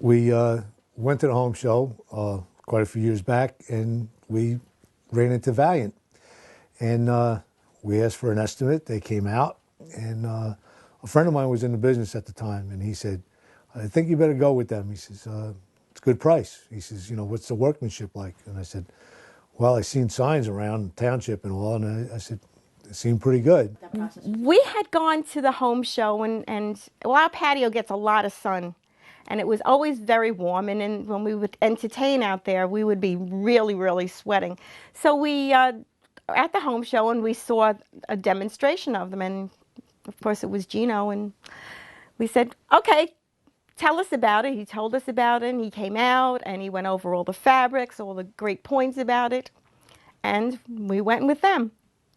We went to the home show quite a few years back, and we ran into Valiant. And we asked for an estimate. They came out, and a friend of mine was in the business at the time, and he said, I think you better go with them. He says, it's a good price. He says, what's the workmanship like? And I said, well, I seen signs around the township and all, and I said, it seemed pretty good. We had gone to the home show, and well, our patio gets a lot of sun, and it was always very warm, and then when we would entertain out there, we would be really, really sweating. So we, at the home show, and we saw a demonstration of them, and of course it was Gino, and we said, okay, tell us about it. He told us about it, and he came out, and he went over all the fabrics, all the great points about it, and we went with them.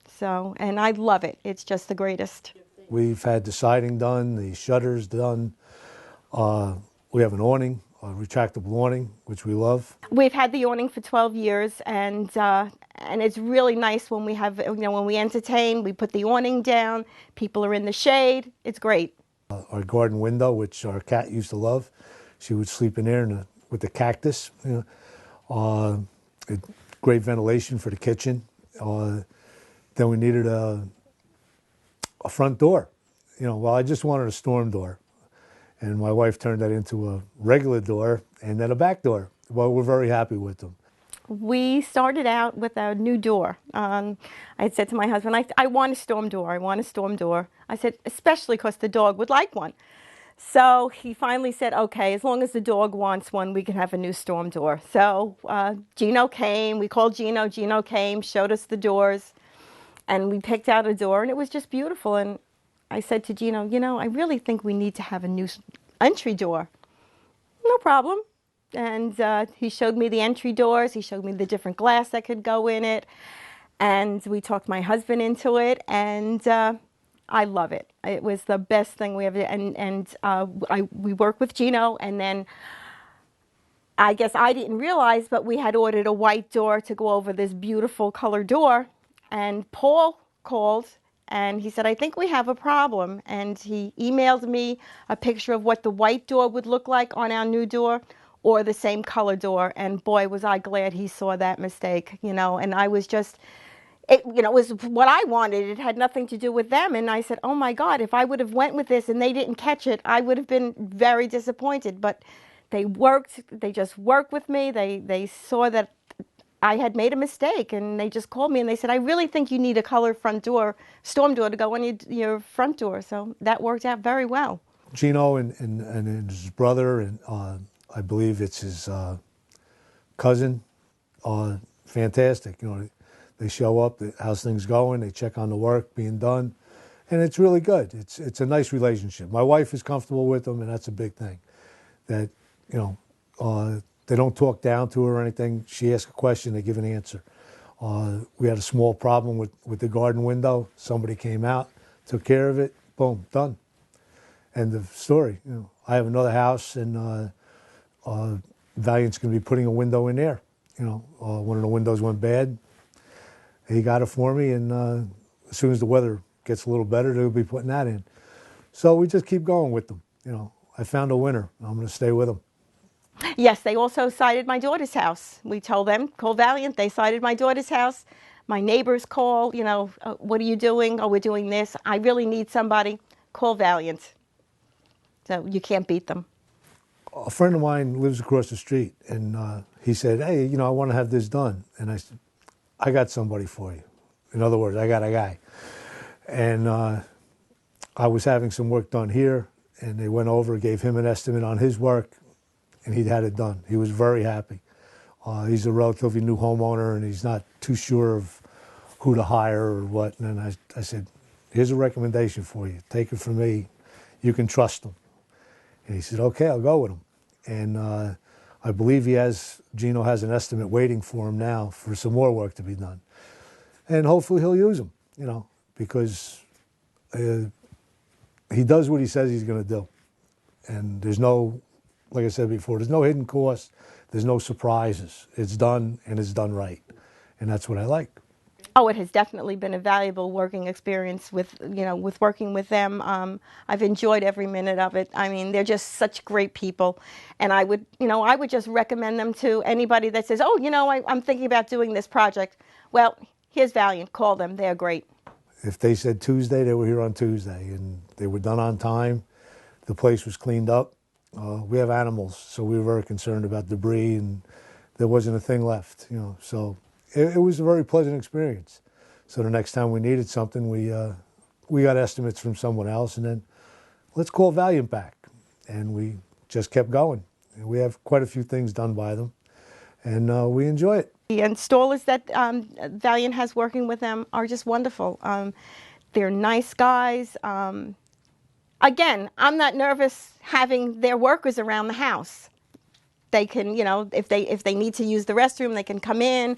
So, and I love it. It's just the greatest. We've had the siding done, the shutters done. We have an awning, a retractable awning, which we love. We've had the awning for 12 years, and it's really nice when we have, when we entertain, we put the awning down, people are in the shade. It's great. Our garden window, which our cat used to love, she would sleep in there with the cactus. Great ventilation for the kitchen. Then we needed a front door. Well, I just wanted a storm door. And my wife turned that into a regular door and then a back door. Well, we're very happy with them. We started out with a new door. I had said to my husband, I want a storm door. I want a storm door. I said, especially because the dog would like one. So he finally said, okay, as long as the dog wants one, we can have a new storm door. So Gino came. We called Gino. Gino came, showed us the doors. And we picked out a door, and it was just beautiful. And I said to Gino, I really think we need to have a new entry door. No problem. And he showed me the entry doors. He showed me the different glass that could go in it. And we talked my husband into it, and I love it. It was the best thing we ever did. And we worked with Gino, and then I guess I didn't realize, but we had ordered a white door to go over this beautiful color door. And Paul called, and he said, I think we have a problem. And he emailed me a picture of what the white door would look like on our new door or the same color door. And boy, was I glad he saw that mistake, and I was just, it was what I wanted. It had nothing to do with them. And I said, oh my God, if I would have went with this and they didn't catch it, I would have been very disappointed. But they just worked with me. They saw that I had made a mistake, and they just called me and they said, I really think you need a color front door, storm door, to go on your front door. So that worked out very well. Gino and his brother, and I believe it's his cousin, fantastic. They show up, how's things going, they check on the work being done, and it's really good. It's a nice relationship. My wife is comfortable with them, and that's a big thing. That, they don't talk down to her or anything. She asks a question, they give an answer. We had a small problem with the garden window. Somebody came out, took care of it, boom, done. End of story. I have another house, and Valiant's going to be putting a window in there. One of the windows went bad. He got it for me, and as soon as the weather gets a little better, they'll be putting that in. So we just keep going with them. I found a winner. I'm going to stay with them. Yes, they also sided my daughter's house. We told them, call Valiant. They sided my daughter's house. My neighbors call, what are you doing? Oh, we're doing this. I really need somebody. Call Valiant. So you can't beat them. A friend of mine lives across the street, and he said, hey, I want to have this done. And I said, I got somebody for you. In other words, I got a guy. And I was having some work done here, and they went over, gave him an estimate on his work, and he'd had it done. He was very happy. He's a relatively new homeowner, and he's not too sure of who to hire or what. And then I said, here's a recommendation for you. Take it from me. You can trust him. And he said, okay, I'll go with him. And I believe Gino has an estimate waiting for him now for some more work to be done. And hopefully he'll use them, because he does what he says he's going to do. And there's no, like I said before, there's no hidden cost. There's no surprises. It's done, and it's done right. And that's what I like. Oh, it has definitely been a valuable working experience with working with them. I've enjoyed every minute of it. I mean, they're just such great people, and I would just recommend them to anybody that says, "Oh, I'm thinking about doing this project." Well, here's Valiant. Call them. They're great. If they said Tuesday, they were here on Tuesday, and they were done on time. The place was cleaned up. We have animals, so we were very concerned about debris, and there wasn't a thing left. So it was a very pleasant experience. So the next time we needed something, we got estimates from someone else, and then let's call Valiant back, and we just kept going. And we have quite a few things done by them, and we enjoy it. The installers that Valiant has working with them are just wonderful. They're nice guys. Again, I'm not nervous having their workers around the house. They can, if they need to use the restroom, they can come in.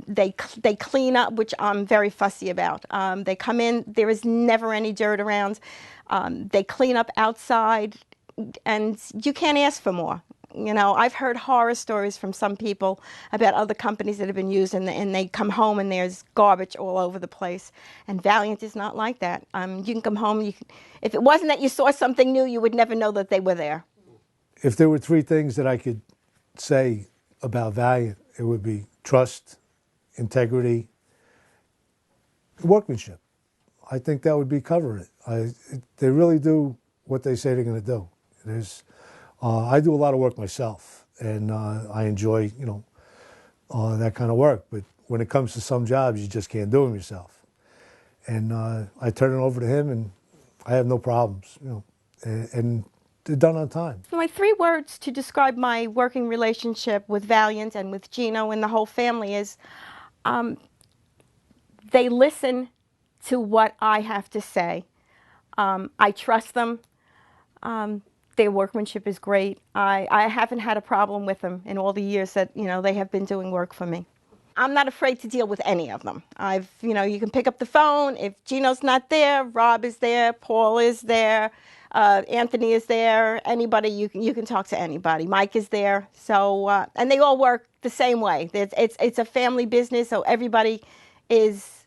They clean up, which I'm very fussy about. They come in. There is never any dirt around. They clean up outside, and you can't ask for more. I've heard horror stories from some people about other companies that have been used, and they come home and there's garbage all over the place. And Valiant is not like that. You can come home. If it wasn't that you saw something new, you would never know that they were there. If there were three things that I could say about Valiant, it would be trust, integrity, workmanship. I think that would be covering it. They really do what they say they're going to do. I do a lot of work myself, and I enjoy, that kind of work. But when it comes to some jobs, you just can't do them yourself. And I turn it over to him, and I have no problems, and they're done on time. My three words to describe my working relationship with Valiant and with Gino and the whole family is they listen to what I have to say. I trust them. Their workmanship is great. I haven't had a problem with them in all the years that they have been doing work for me. I'm not afraid to deal with any of them. You can pick up the phone. If Gino's not there, Rob is there, Paul is there, Anthony is there. Anybody, you can talk to anybody. Mike is there. So, and they all work the same way. It's a family business, so everybody is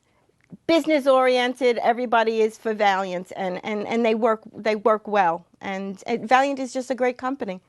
business oriented. Everybody is for Valiant, and they work well. And Valiant is just a great company.